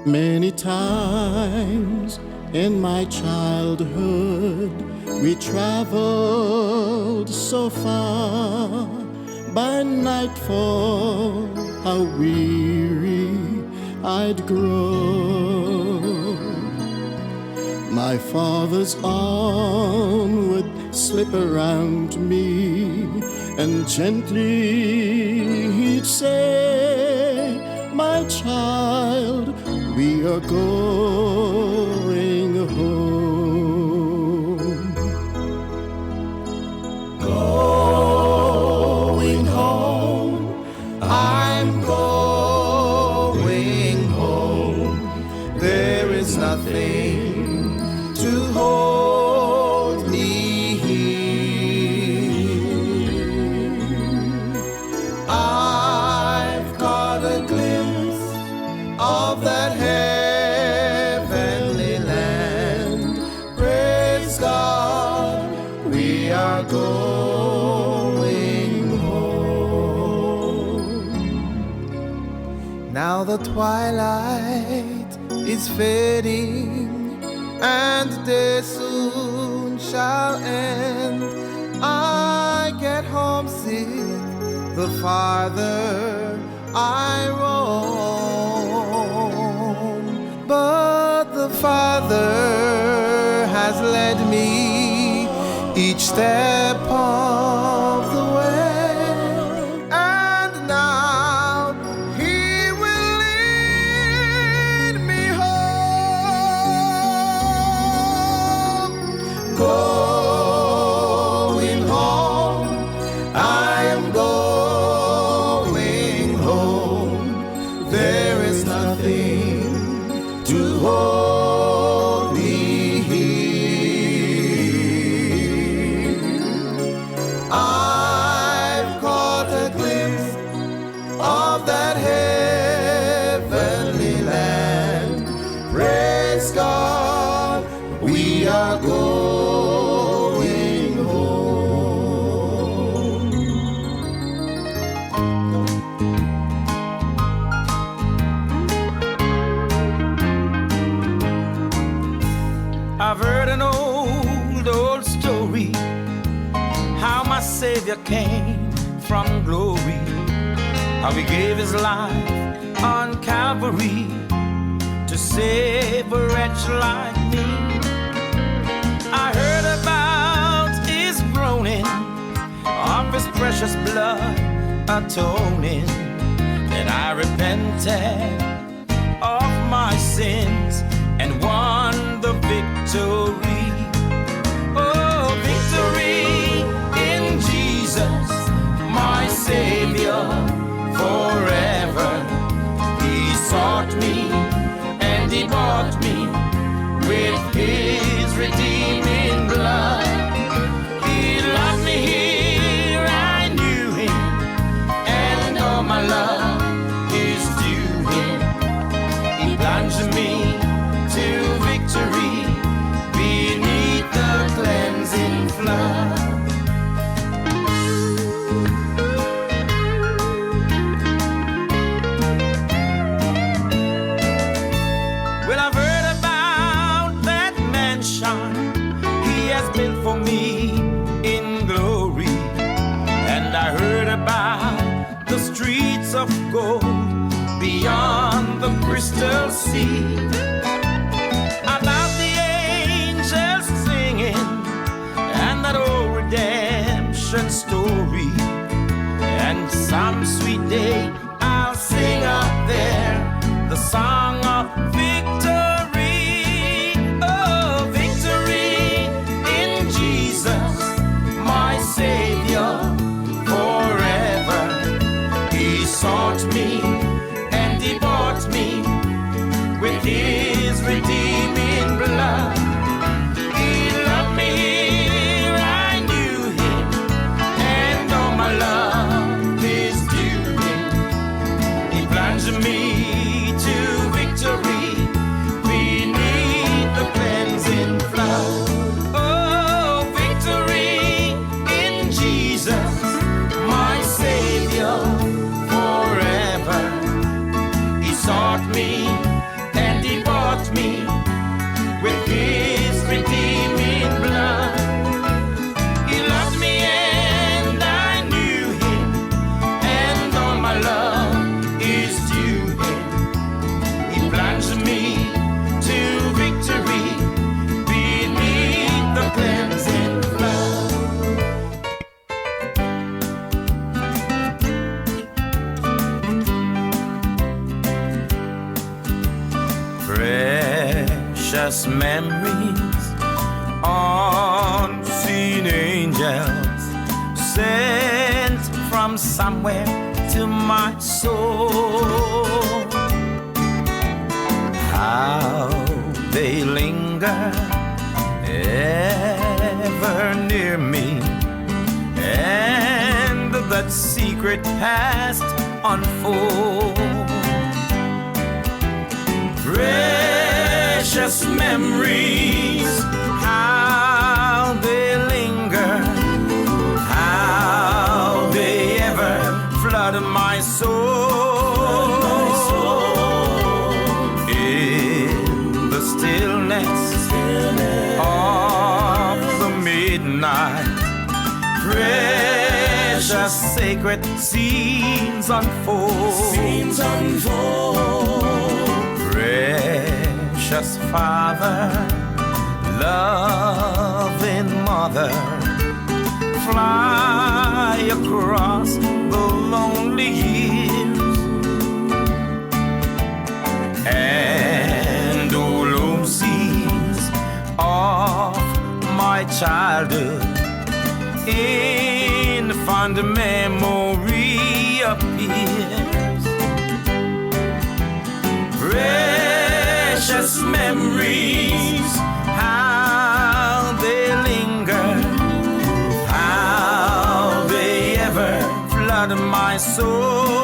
Many times in my childhood we traveled so far. By nightfall, how weary I'd grow. My father's arm would slip around me, and gently he'd say, "My child, we are going home." Going home, I'm going home. There is nothing to hold me here. I've caught a glimpse of that heavenly land. Praise God, we are going home. Now the twilight is fading, and day soon shall end. I get homesick the farther I roam, but the Father has led me each step of the way, and now He will lead me home. Going home, I am going home. There is nothing to hold me here. I've caught a glimpse of that heavenly land. Praise God, we are going home. I've heard an old story, how my Savior came from glory, how He gave His life on Calvary to save a wretch like me. I heard about His groaning, of His precious blood atoning, and I repented of my sins and won the victory. Oh, victory in Jesus, my Savior, forever. He sought me and He bought me with His redeeming blood. He loved me here, I knew Him, and all my love is due Him. He plunged me to victory beneath the cleansing flood. Well, I've heard about that mansion He has built for me in glory, and I heard about the streets of gold beyond the crystal sea, about the angels singing and that old redemption story. And some sweet day I'll sing up there the song of victory. Oh, victory in Jesus, my Savior, forever. He sought me and He bought me with His redeeming blood. He loved me here, I knew Him, and all my love is due Him. He plunged me to precious memories, unseen angels sent from somewhere to my soul. How they linger ever near me, and that secret past unfold. Precious memories, how they linger, how they ever flood my soul. In the stillness of the midnight, precious sacred scenes unfold. Precious Father, loving Mother, fly across the lonely years, and lone seas of my childhood in fond memory appears. Precious memories, how they linger, how they ever flood my soul.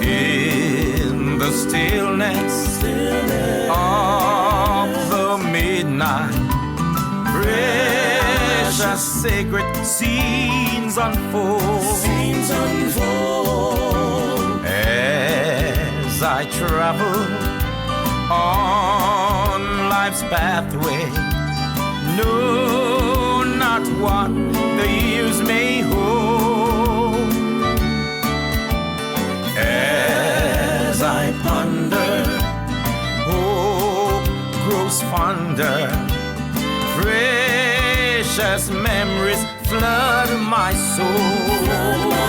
In the stillness of the midnight, precious sacred scenes unfold. As I travel on life's pathway, know not what the years may hold. As I ponder, hope grows fonder. Precious memories flood my soul.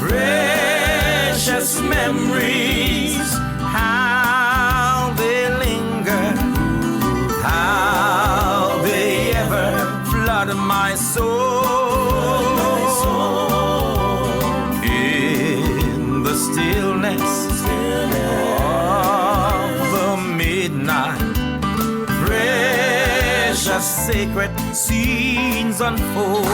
Precious memories, how they linger, how they ever flood my soul. In the stillness of the midnight, precious sacred scenes unfold.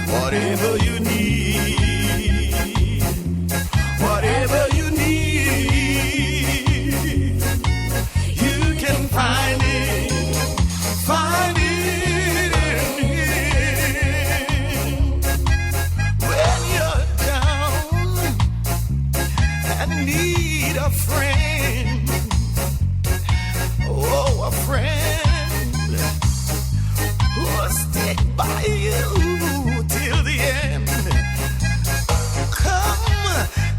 whatever you need, whatever you need, you can find it in Him. When you're down and need a friend, oh, a friend who'll stick by you till the end. Come,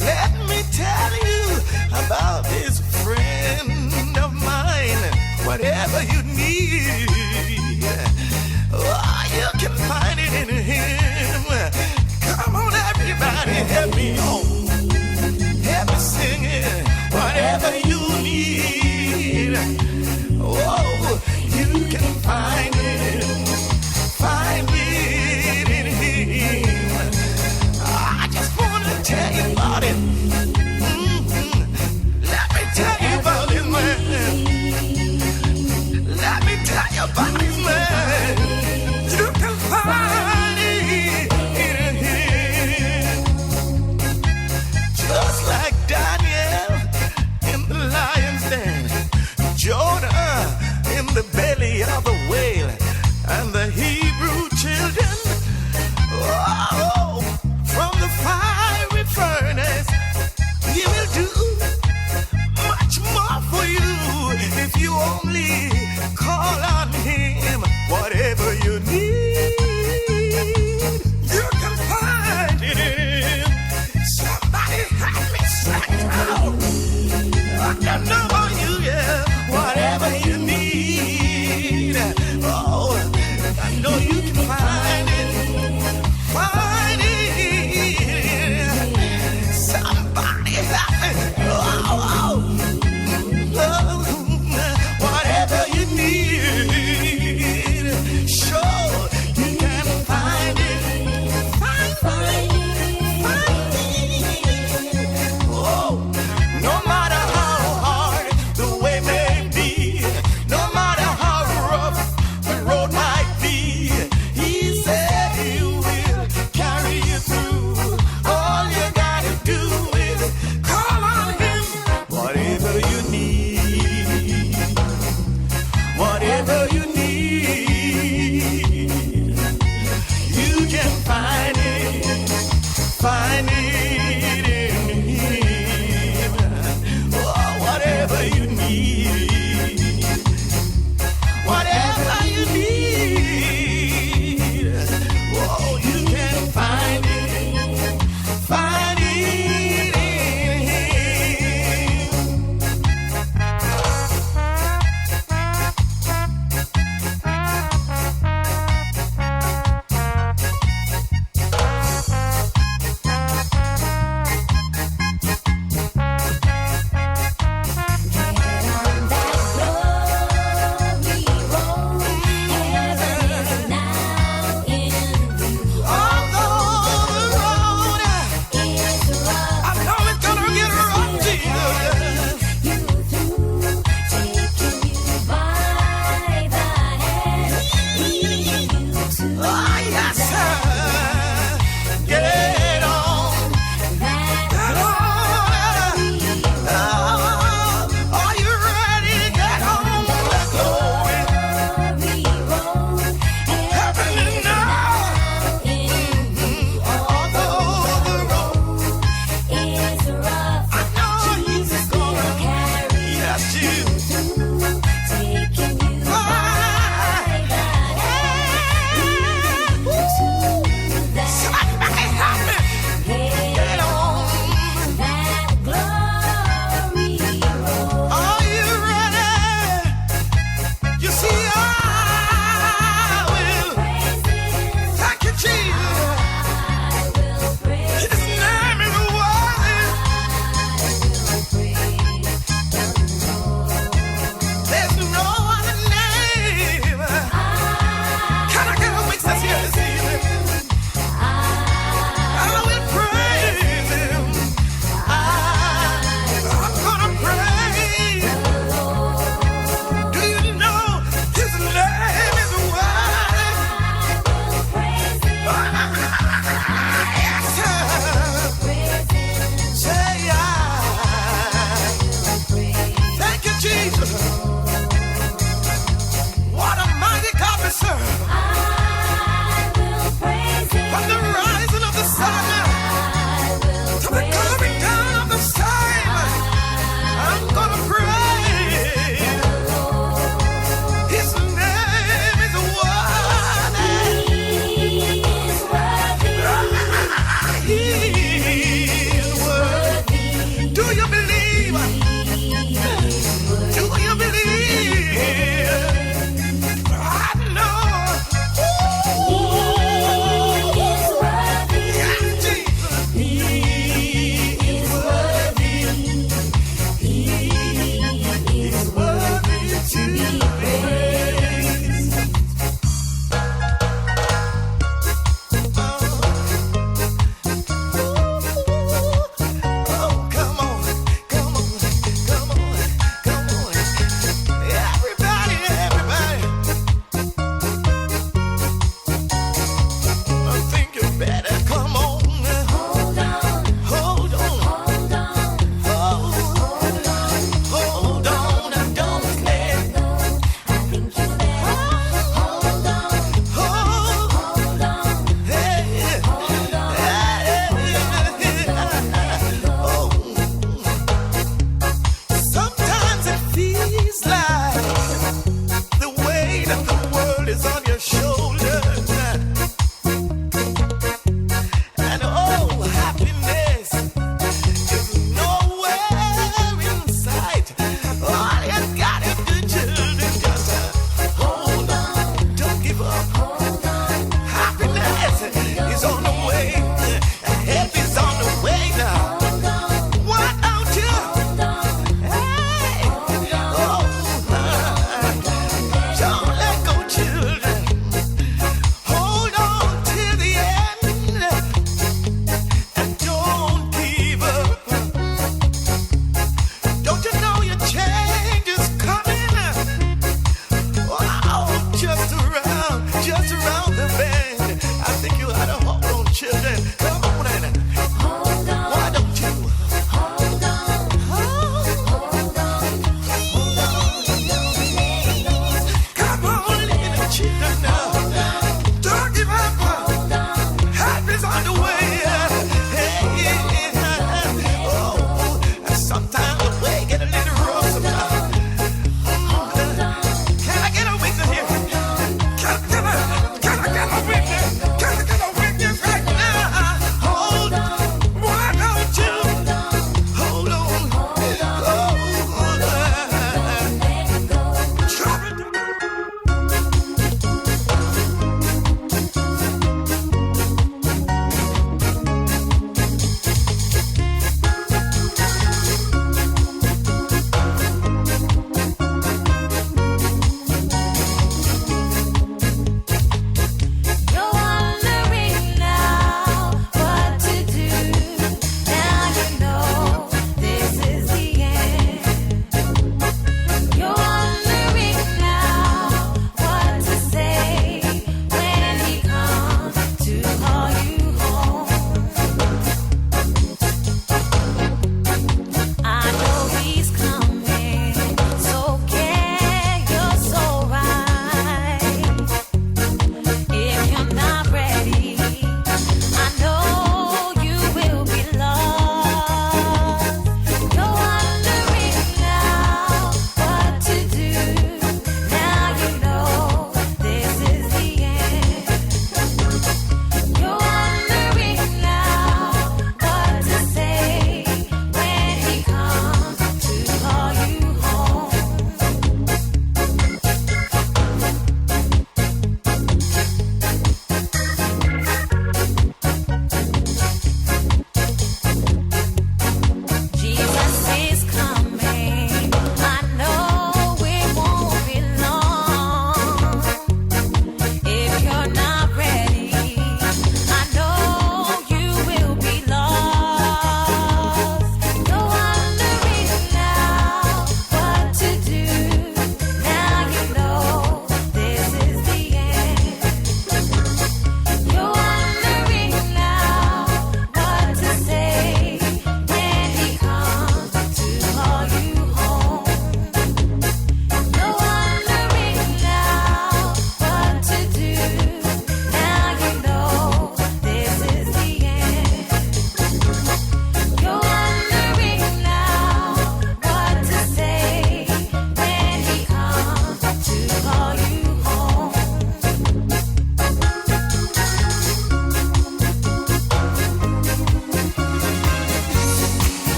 let me tell you about this friend of mine. Whatever you need, oh, you can find it in Him. Come on, everybody, help me on. Help me sing it. Whatever you need, oh, you can find it in Him. I just want to tell you about it. Let me tell you about it, man. Let me tell you about it, man. You can find it in Him. Just like Daniel in the lion's den, Jonah in the belly of the whale, and the Hebrew children, oh, from the fiery furnace. He will do much more for you if you only call on Him. Whatever you need, you can find it in Him. Somebody help me straight out. I don't know about you, yeah. Whatever you need, oh, I know you can find it. Find it. Somebody help me. Oh. Whatever you need, sure you can find it. Find it. Oh, no matter how hard the way may be, no matter how rough the road might be, He said He will carry you through. All you gotta do is call on Him. Whatever you need, whatever you need, you can find it in Him. Oh, whatever you need, whatever you need, oh, you can find it in Him.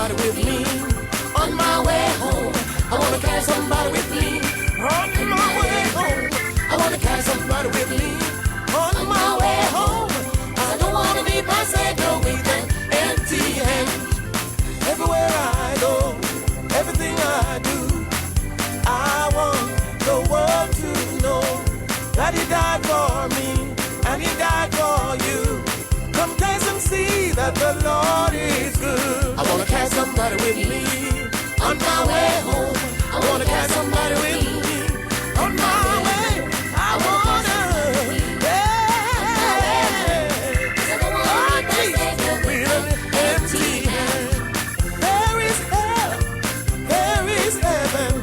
somebody with me on my way home. I wanna carry somebody with me on my way home. I wanna carry somebody with me on my way home. I don't wanna be my Savior with an empty hand. Everywhere I go, everything I do, I want the world to know that He died for me and He died for you. Come taste and see that the Lord is good. I wanna carry somebody with me on my way home. I wanna carry somebody with me on my way. I wanna, with an empty hand. There is hell, there is heaven.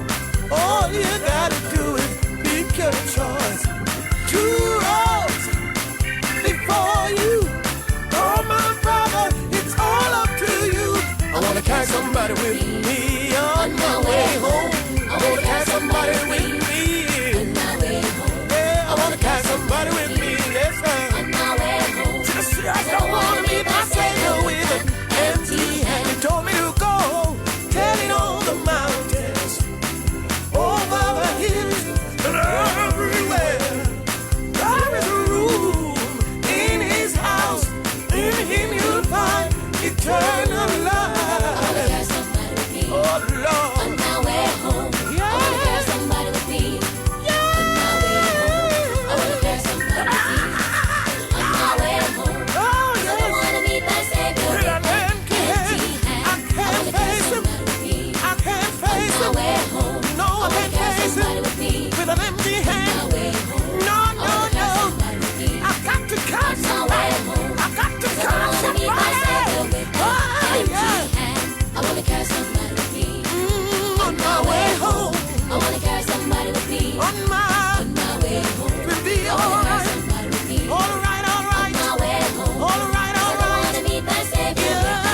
All you gotta do is pick your choice. Two roads before you. Oh my brother, it's all up to you. I wanna carry somebody with me on my way home. I wanna carry somebody with me on my way home. Yeah, I wanna carry somebody with me. Listen, on my way home. I don't wanna be my Savior with an empty hand. He told me to go, tell it on the mountains, over the hills, and everywhere. There is room in His house. In Him you'll find eternal life. Oh Lord, on my way home, yeah. I wanna carry somebody with me. Yeah. On my way home, I wanna carry somebody with me. On my way home, oh, yes. I don't wanna meet my Savior with an empty hand. I can't face Him. I can't face Him. On my way home, no, I can't face Him with an empty hand. No, no, no. I got to catch somebody. I got to catch somebody. Oh, yeah. I wanna carry somebody with me on my way home. I wanna carry somebody with me on my way home. Will be alright. Alright, alright. On my way home. Alright, alright. I wanna meet my Savior with an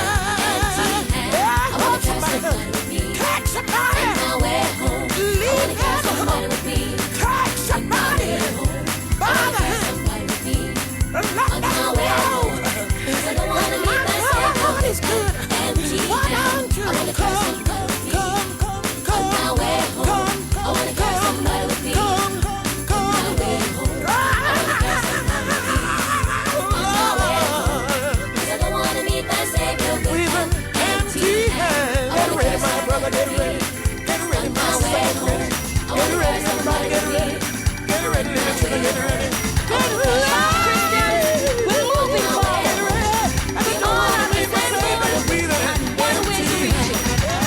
empty hand. I wanna carry somebody with me. Catch somebody on my way home. Leave carry somebody with me. Catch somebody by the hand. Somebody with me on my way home. I don't wanna meet my Savior. God is good. Why don't you come, on my way home. I wanna carry somebody with me. On my way home. I wanna carry somebody with me. On my way home. 'Cause I don't wanna meet my Savior with an empty hand. Get ready, my brother, get ready. Get ready, my sister, get ready. Get ready, everybody, get ready. Get ready, little children, get ready. Get ready. We're moving forward. I don't wanna meet my Savior with an empty hand.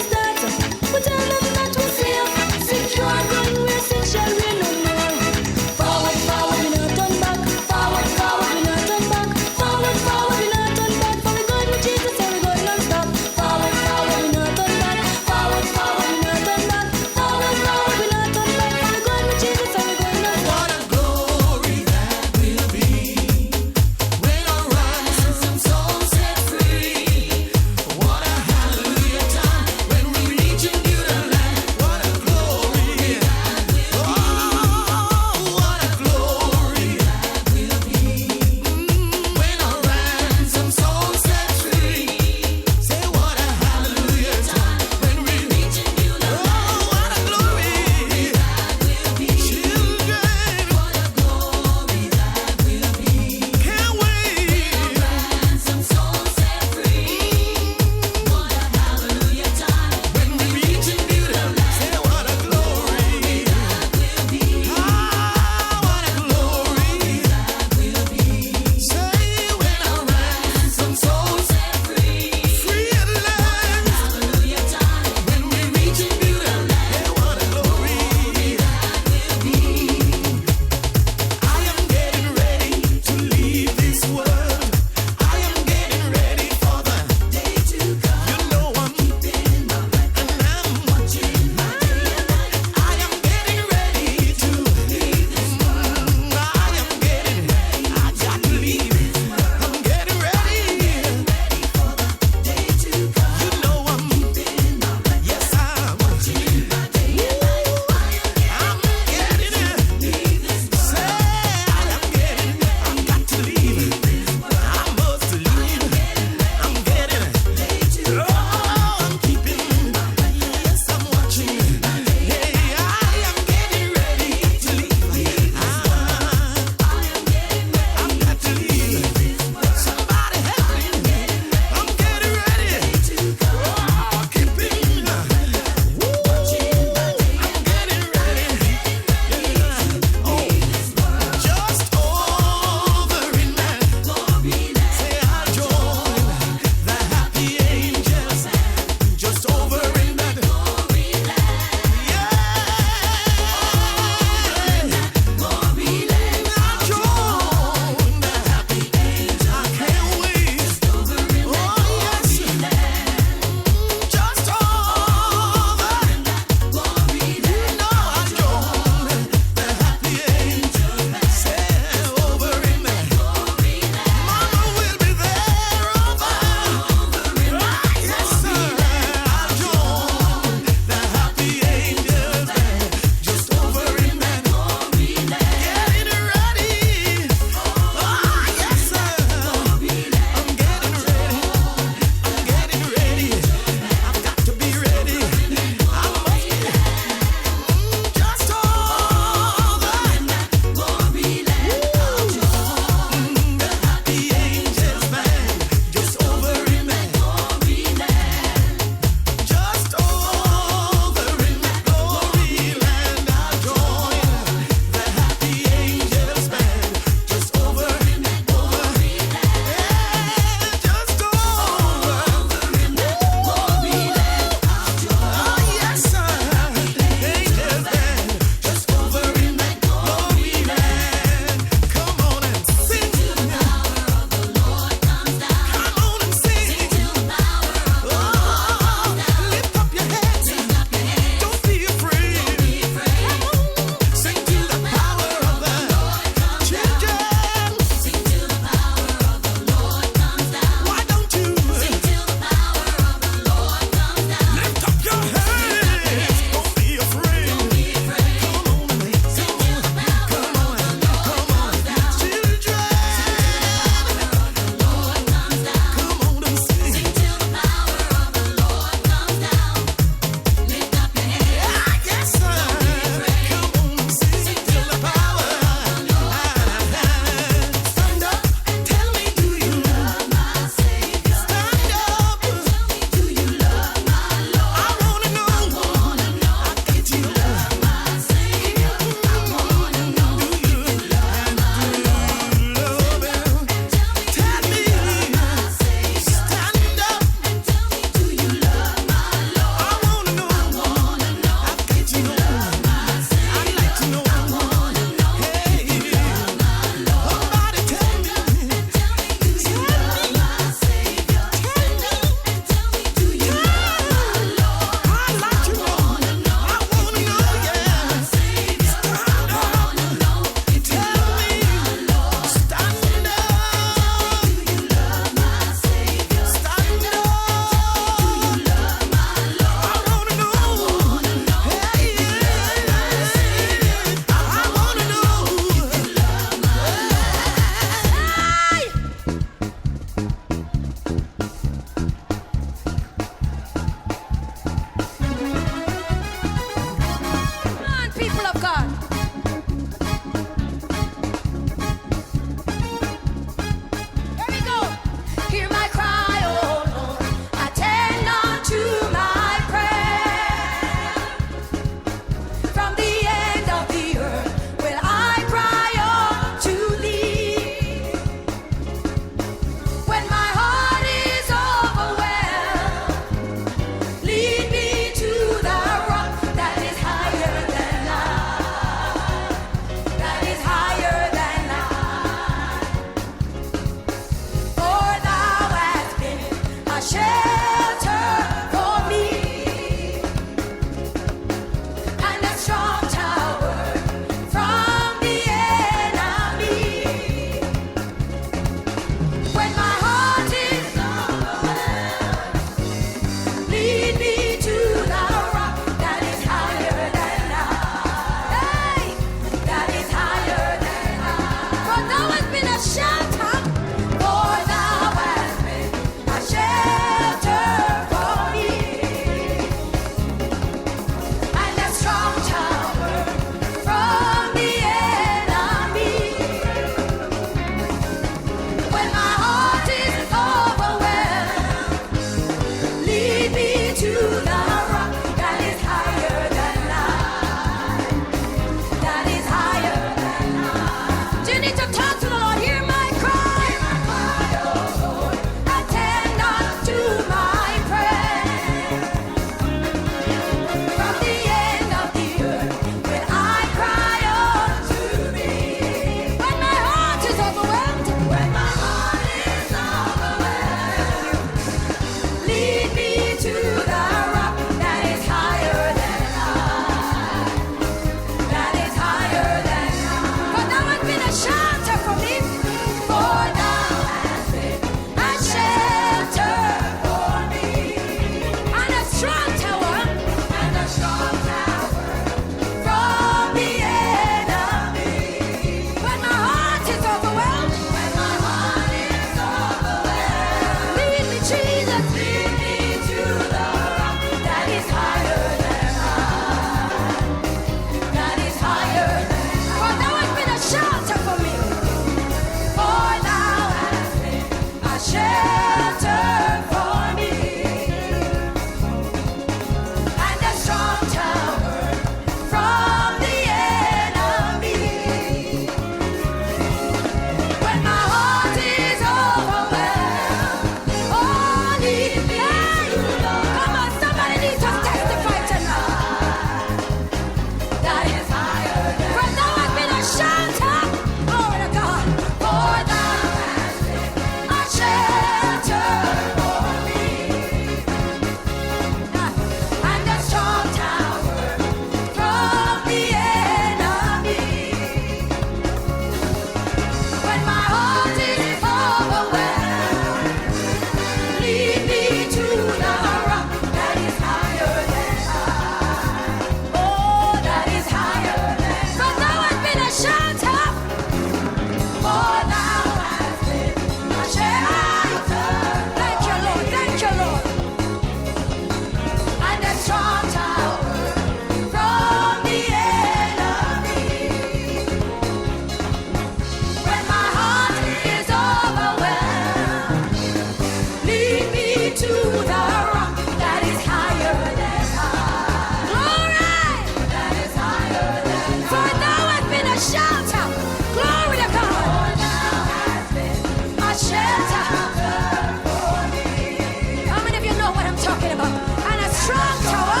talking about. And a strong tower.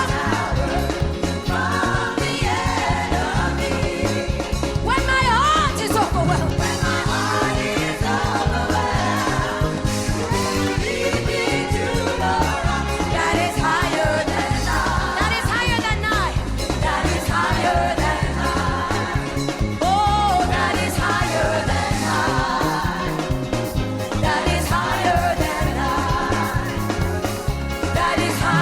When my heart is overwhelmed. That is higher than I. That is higher than I. That is higher than I. Oh, that is higher than I. That is higher than I. That is higher.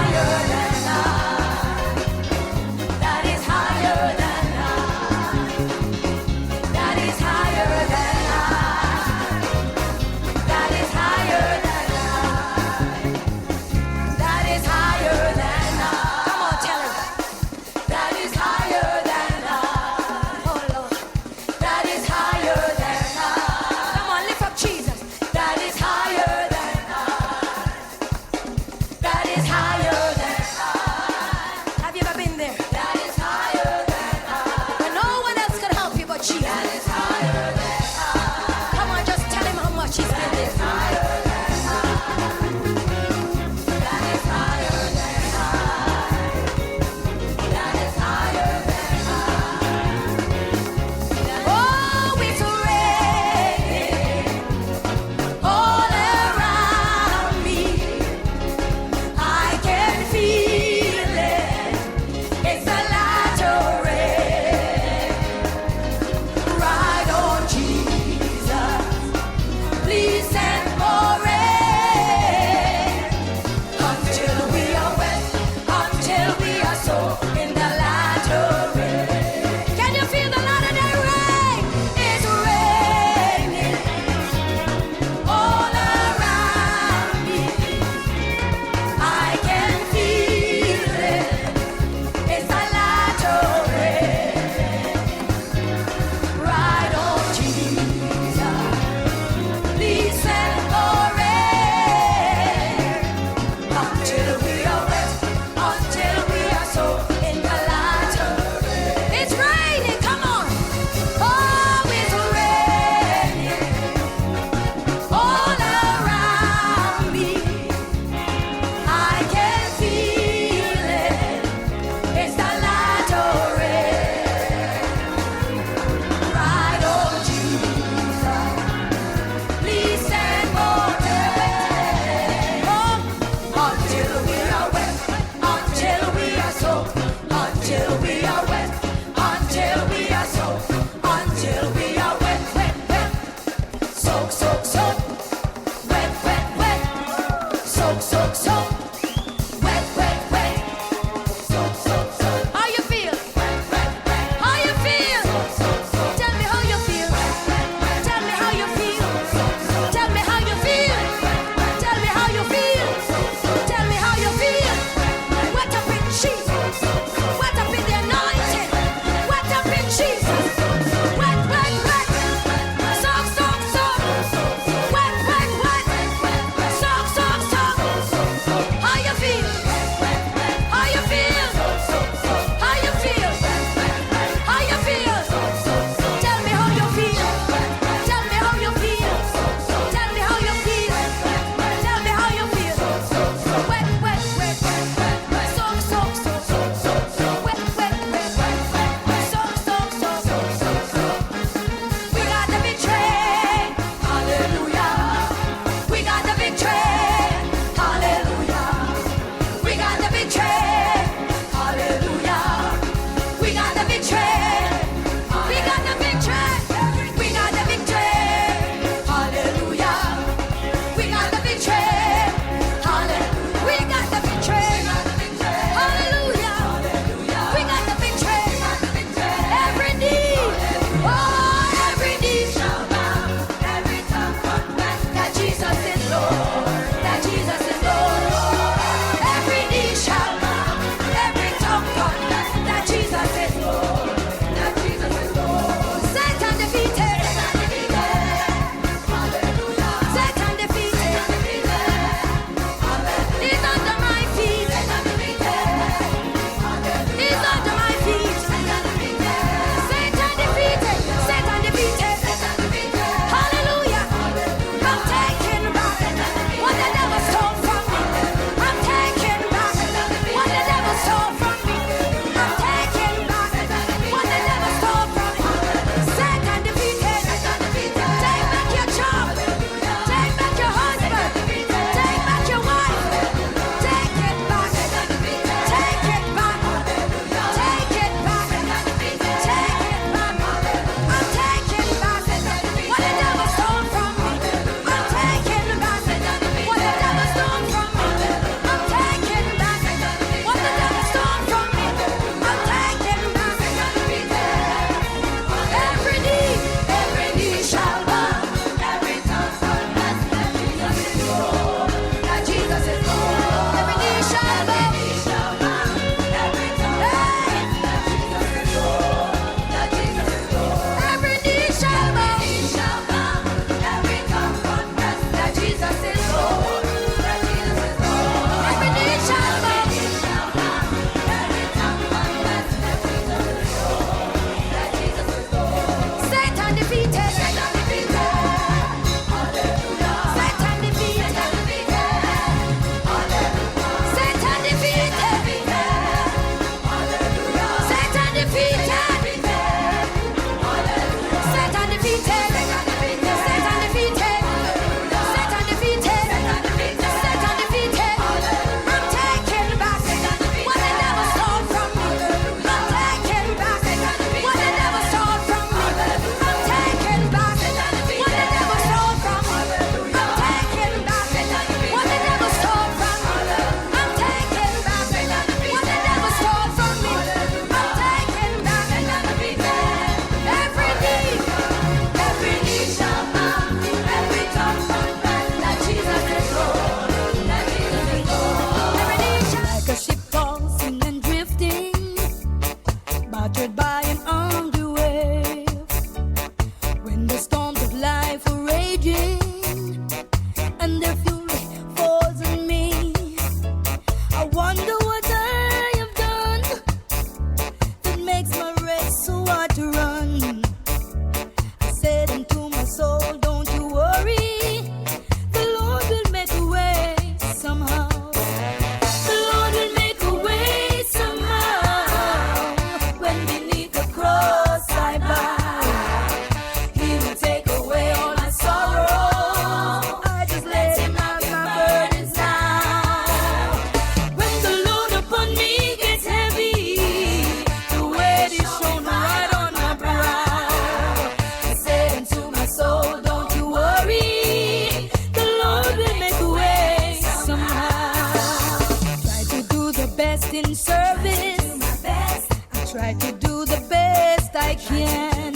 in service. I try to do the best I can.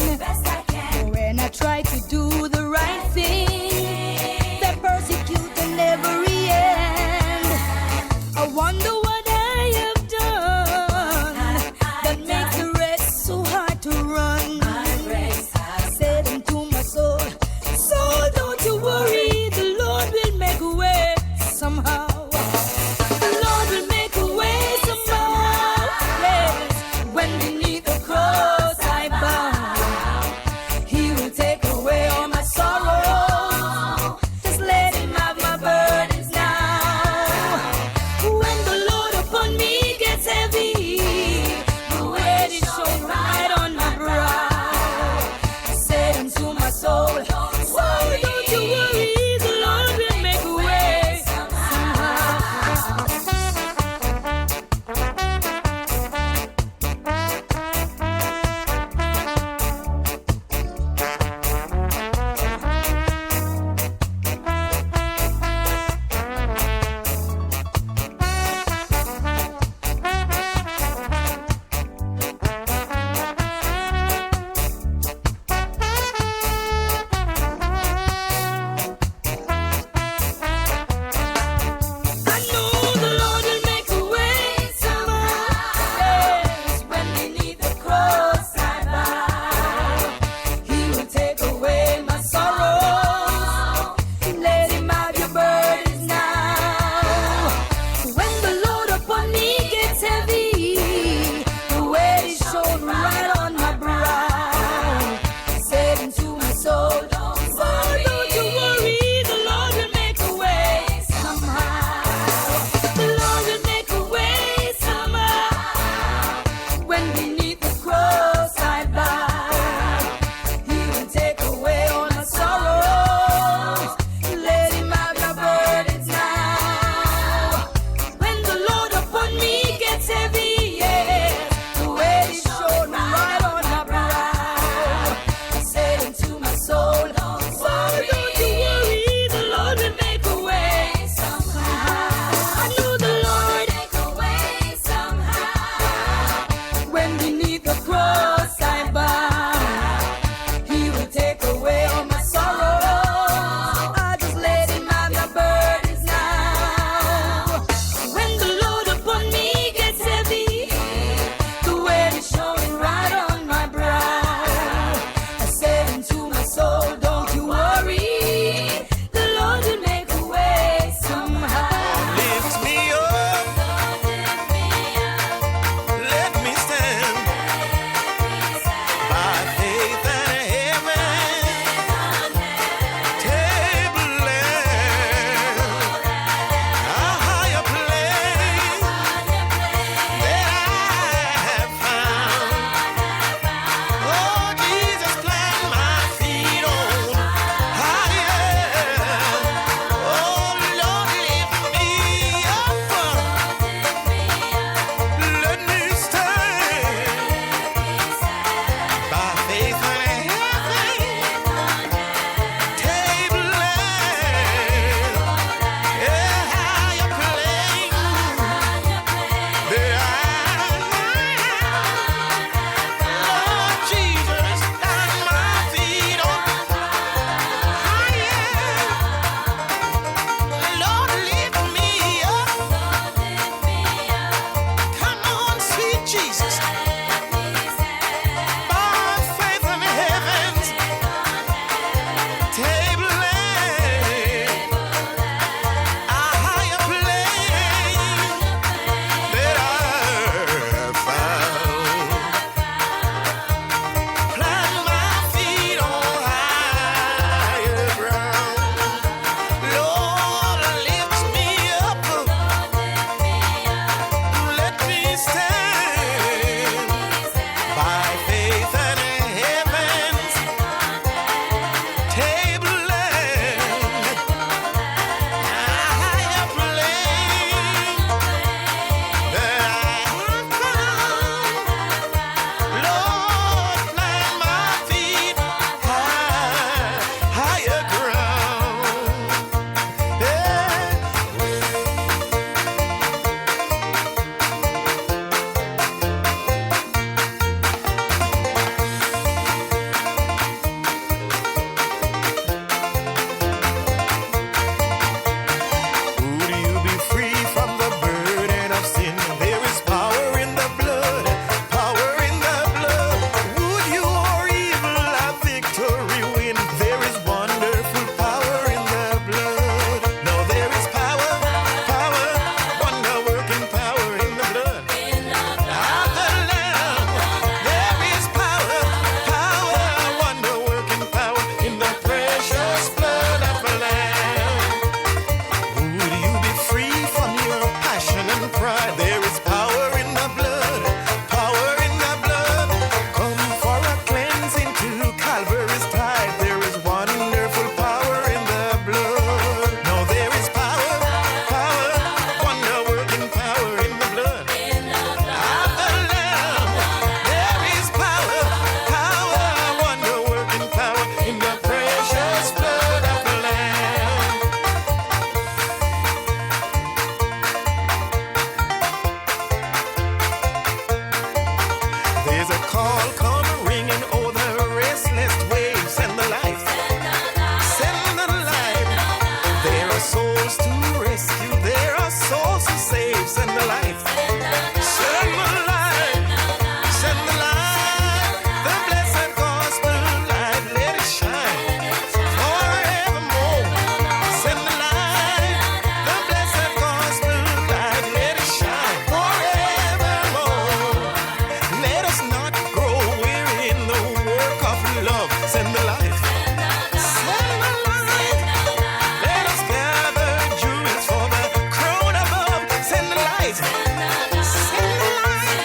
When I try to do the right thing, they persecute in every end. I wonder what I have done that makes the race so hard to run. I said into my soul, soul, don't you worry, the Lord will make a way somehow. The Lord will make a way somehow. call come ringing, oh, the restless waves. Send the light, send the light. There are souls to rescue, there are souls to save. Send the light, send the light, send the light. The blessed gospel light, let it shine forevermore. Send the light, the blessed gospel light, let it shine forevermore. Let us not grow weary in the work of love. Send the light, send the light. Let us gather jewels for the crown above. Send the light, send the light.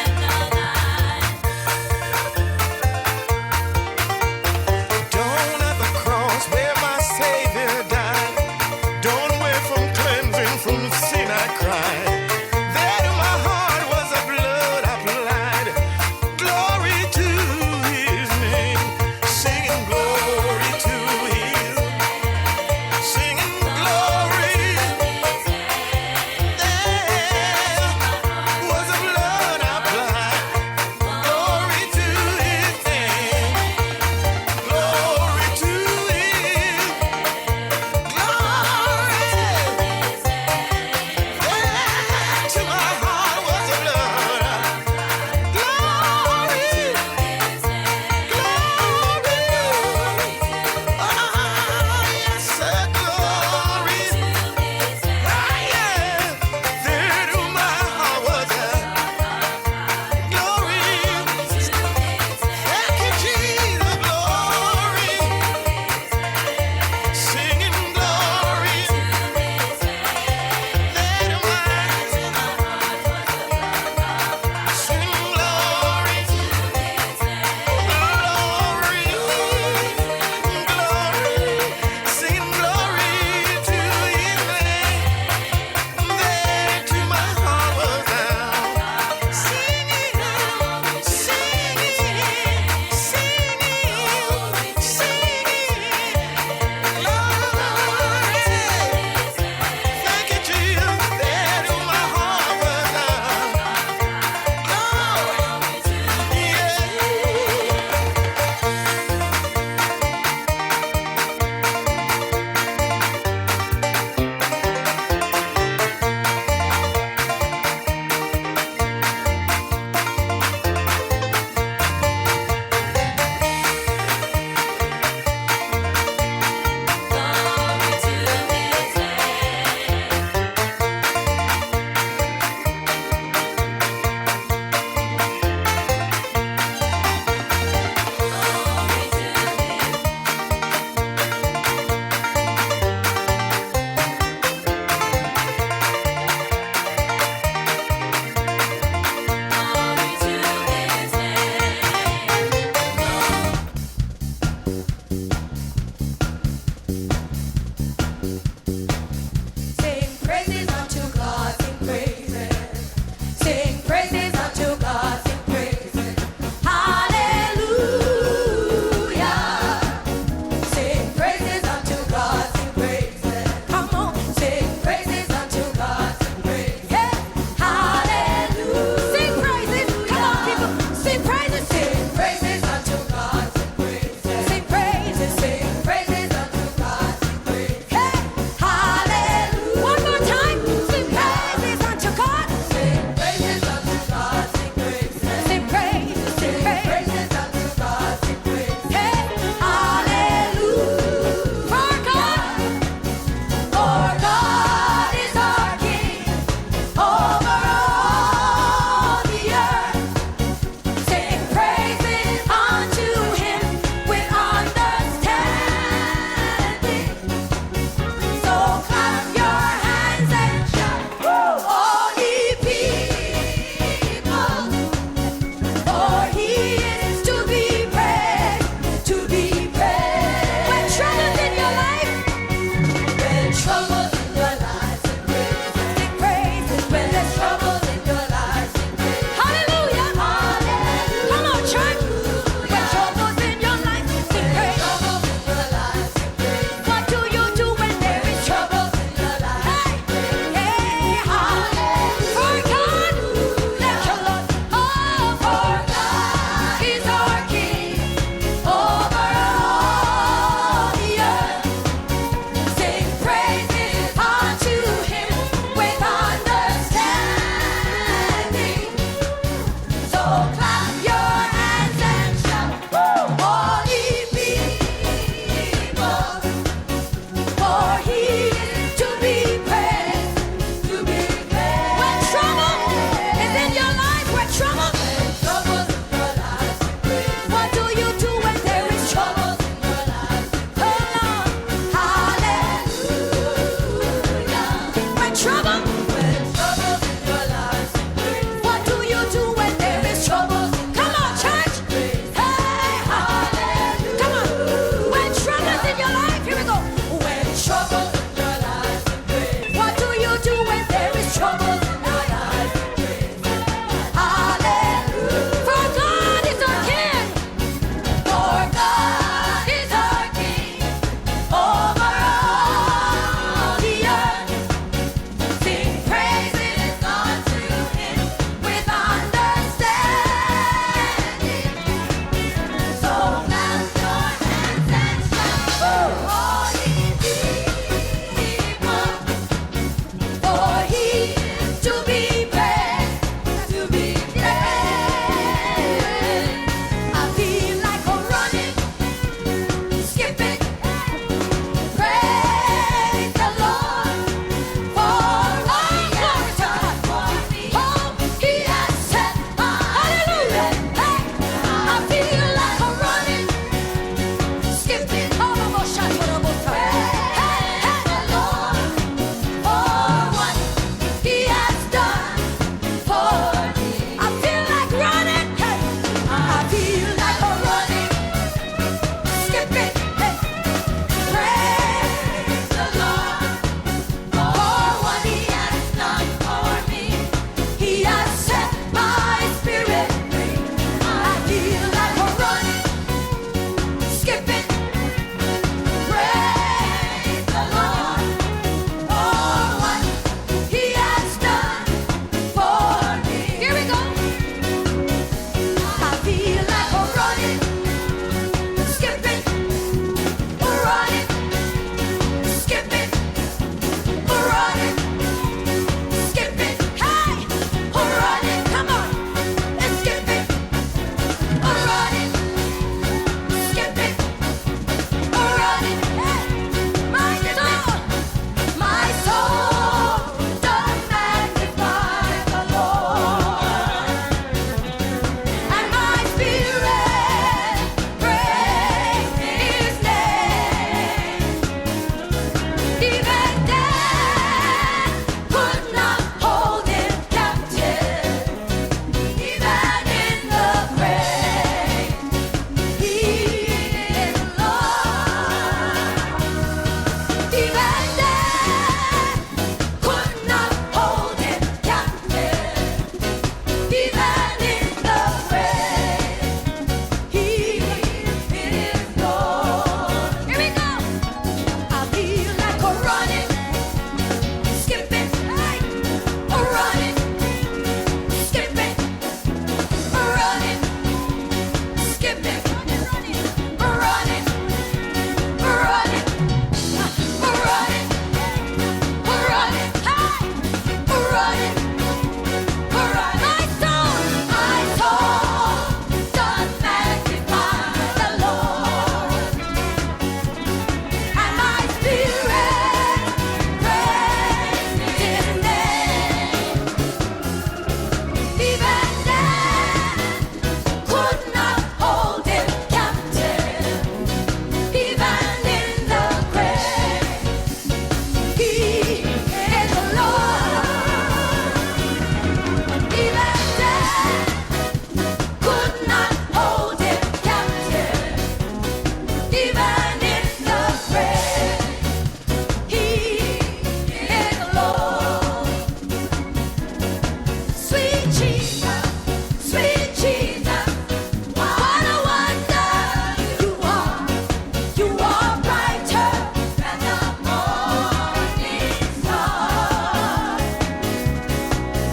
Down at the cross where my Savior died, down away from cleansing from sin I cried. There to my heart was the blood applied. Glory to His name, singing glory to His, singing glory. There was the blood applied. Glory to His name, glory to His glory.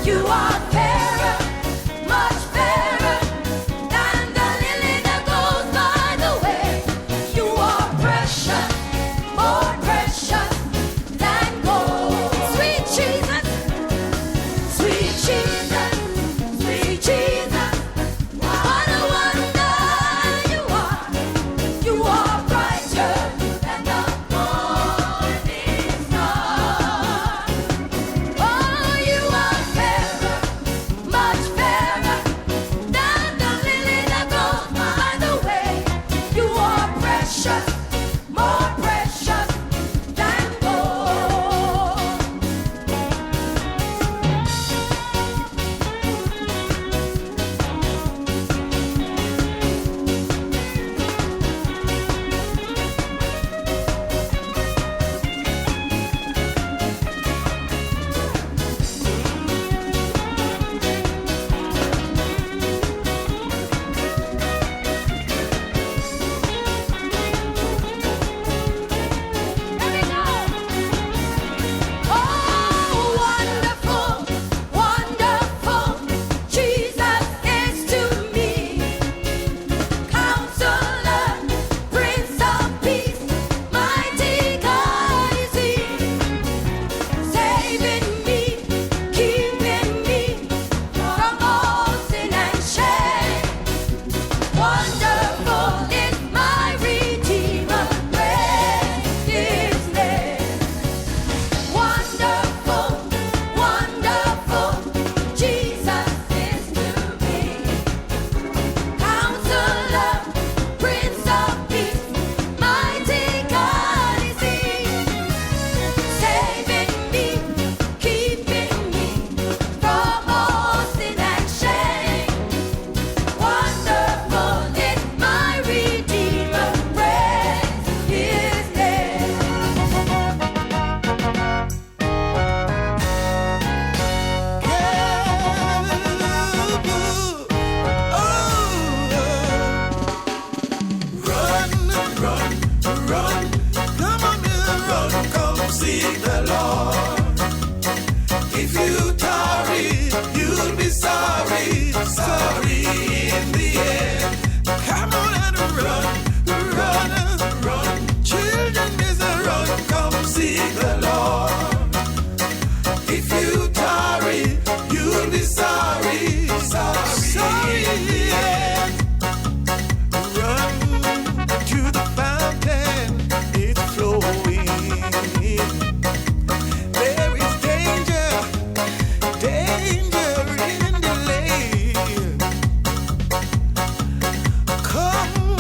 You are fairer, much fairer than the lily that goes by the way. You are precious, more precious than gold. Sweet Jesus, sweet Jesus, sweet Jesus. What a wonder you are. You are brighter than the morning star. Oh, you are fairer, much fairer than the lily that goes by the way. You are precious, more precious than gold. Here we go. Oh, wonderful, wonderful, Jesus is to me. Counselor, Prince of Peace, mighty God is He. Saving me, keeping me from all sin and shame. Wonderful is my Redeemer, praise His name. Wonderful, wonderful, Jesus is to me. Counselor, Prince of Peace, mighty God is He. Saving me, keeping me from all sin and shame. Wonderful is my Redeemer, praise His name. Run, run, run. Come on, run, come seek the Lord. If you tarry, you'll be sorry, sorry in the end. Come on and run, run, run. Children, is a run, come seek the Lord. If you tarry, you'll be sorry, sorry in the end. Run to the fountain, it's flowing. There is danger, danger in delay. Come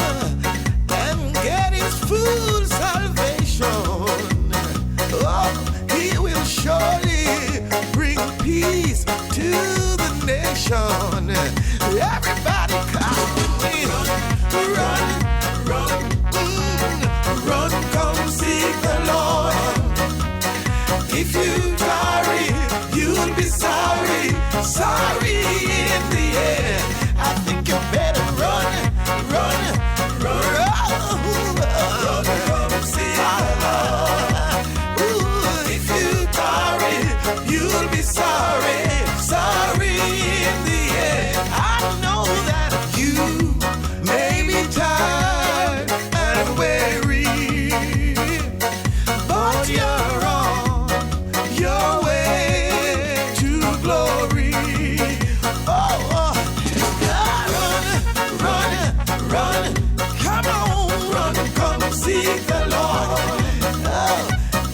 and get His full salvation. Oh, He will surely bring peace to the nation. Everybody come in. Run, run, run, come seek the Lord. If you tarry, you'll be sorry, sorry in the end. I think you better run, run, run, run, come seek the Lord. Ooh, if you tarry, you'll be sorry, sorry in the end. I know that you may be tired and weary, but you're on your way to glory. Oh, run, run, run. Come on, run, come seek the Lord. Oh,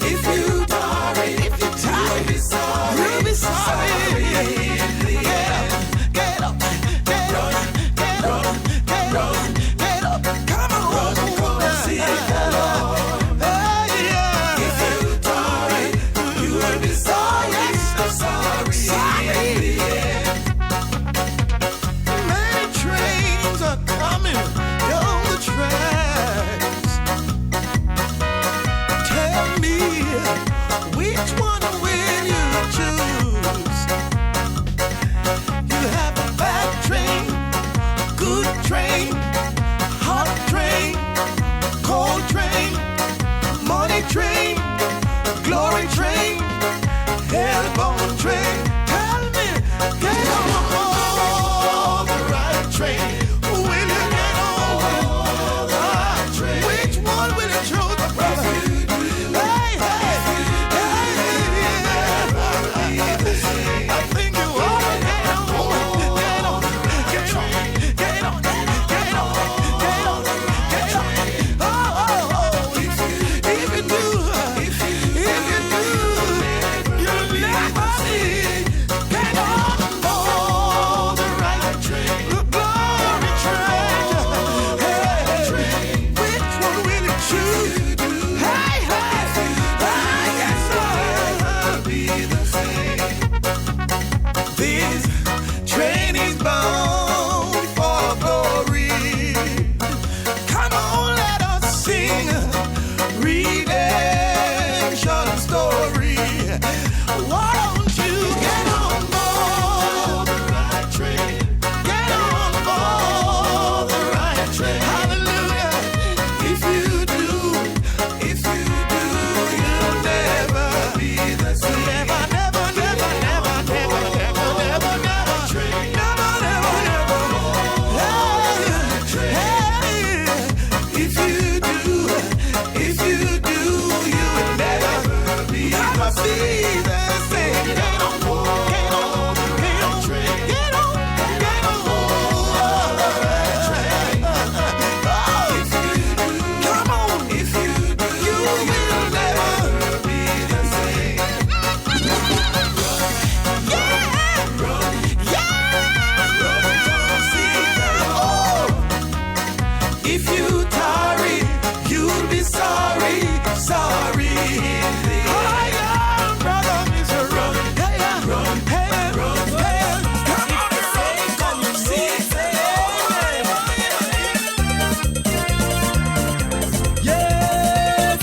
if you tarry, you'll be sorry, you'll be sorry. Get up, get up, get up, get up, get up. Come on, run, come seek the Lord. Oh, yeah. If you tarry, you will be sorry, sorry. This train is bound for glory. Come on, let us sing redemption story. Why don't you get on board the right train? Get on board the right train. Hallelujah. If you do, you'll never be the same. Never, never, never, never, never, never, never, never, never, never, never. Hey, if you do, you will never be the same. Get on board, get on, get on, get on, get on board the right train. If you do, come on, if you do, you will never be the same. If you tarry, you'll be sorry, sorry. Hey, brother, Mr. Run, hey, run, hey, run, hey. Come on, come see, Yes.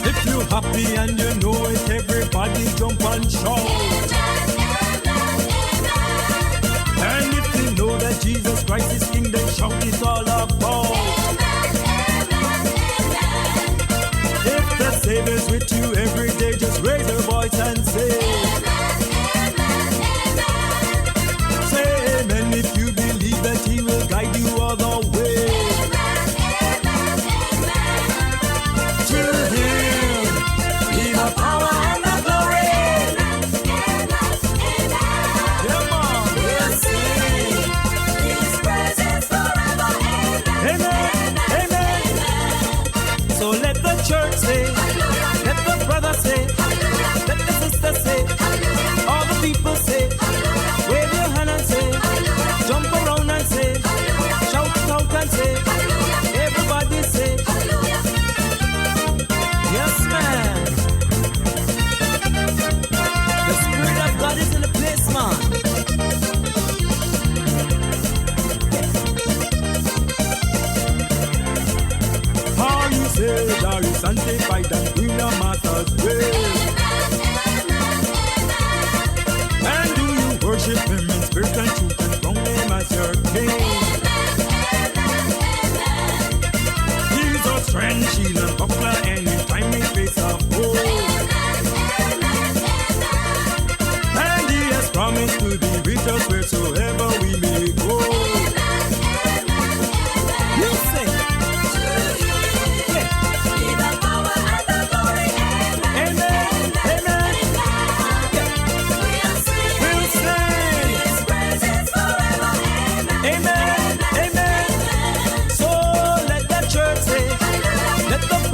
If you're happy and you know it, everybody jump and shout. And if you know that Jesus Christ is King, then shout it all about. If the Savior's with you every day, just raise your voice and say, say amen if you believe that He will guide you all the way. To Him be the power and the glory. Come on. Amen, amen. So let the church say, let the brother say, let the sister say, all the people say, wave your hand and say, jump around and say, shout it out and say, everybody say, yes man. The Spirit of God is in the place, man. Are you saved? Are you sanctified and doing your master's will? And do you worship Him in spirit and truth and from Him as your King? He's our strength, shield and buckler anytime we face a foe. And He has promised to be with us wheresoever we may go. You sing. Let the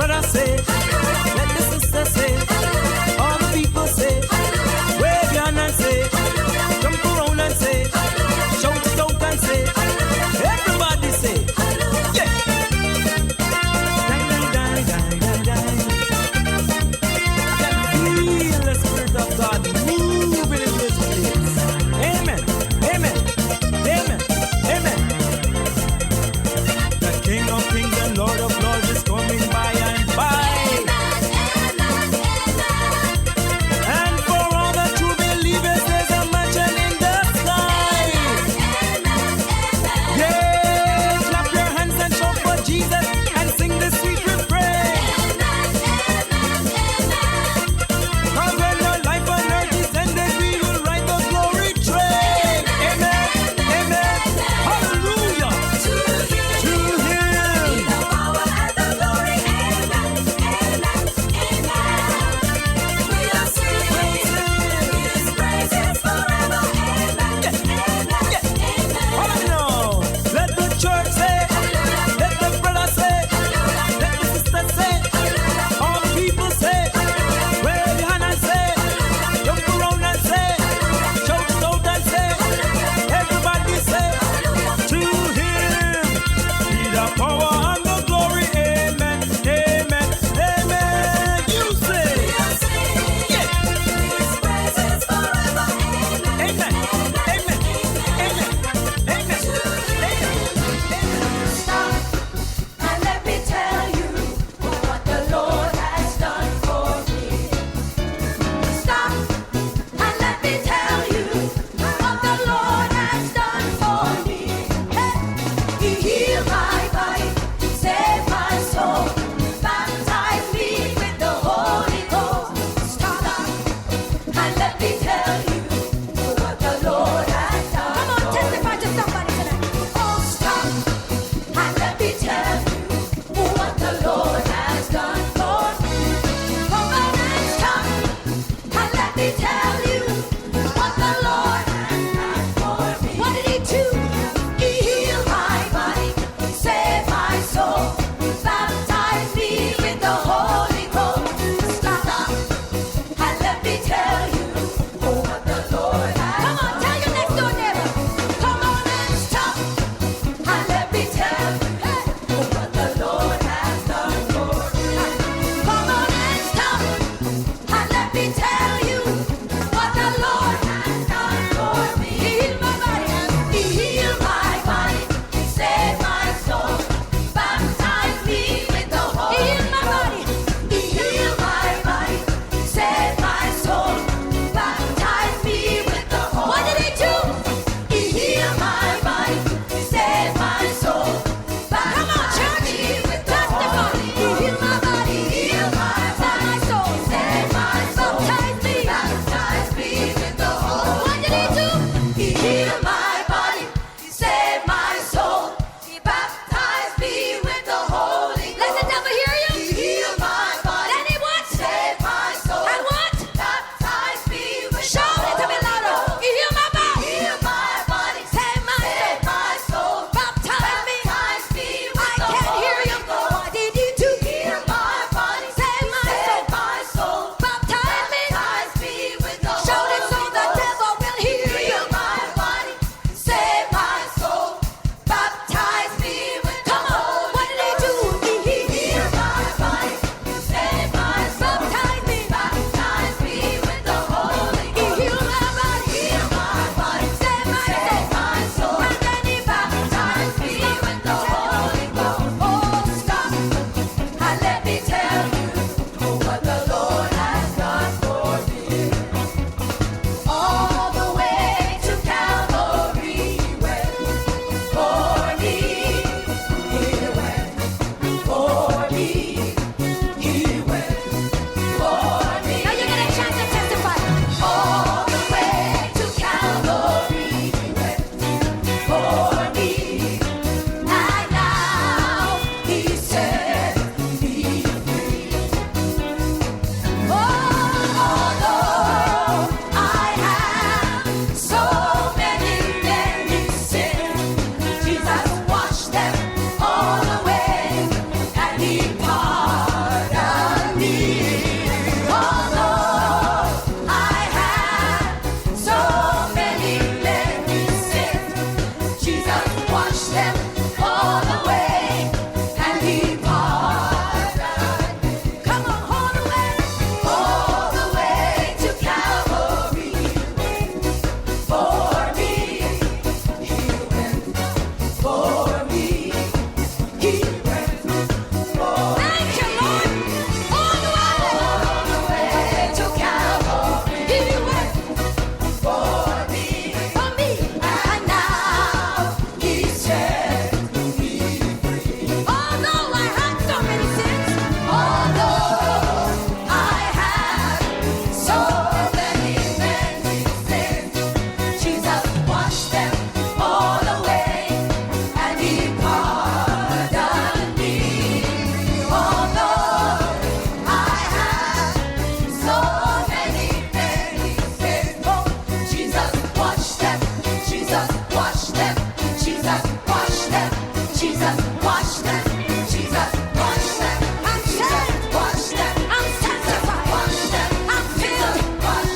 wash them. Jesus, wash them. I'm saved, wash them. I'm sanctified, wash them. I'm filled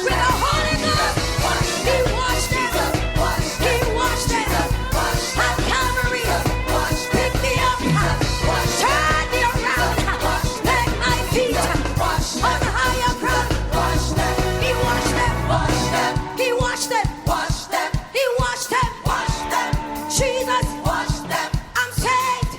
with the Holy Ghost. He washed them. He washed them. At Calvary, pick me up, turn me around, let my feet on the higher ground. He washed them. He washed them. He washed them. Jesus, I'm saved.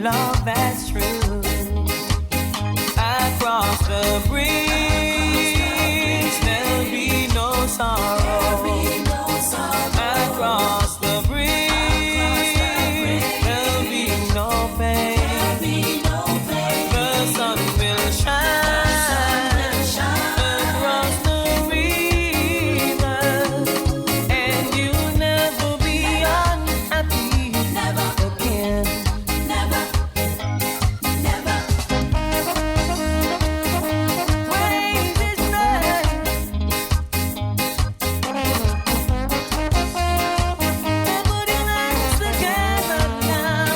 love that's true. Across the bridge, there'll be no sorrow. Across the bridge, there'll be no pain. The sun will shine across the river, and you'll never be unhappy again. Praise His name. Put your hands together now.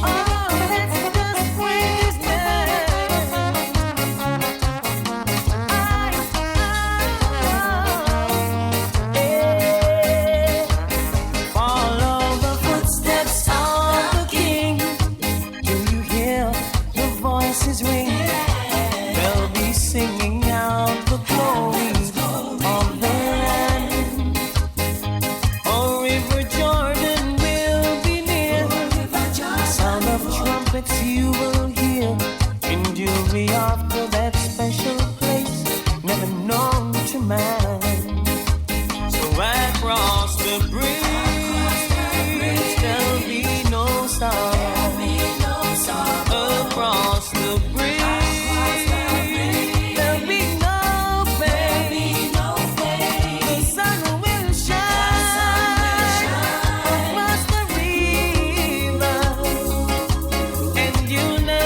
Oh, let's just praise His name. Follow the footsteps of the King. Do you hear the voices ring? They'll be singing out the glory of the land. Oh, River Jordan will be near. The sound of trumpets you will hear, and you'll be off to that special place never known to man. So across the bridge, there'll be no sorrow. Across the bridge, there'll be no pain. The sun will shine across the river, and you'll never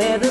where the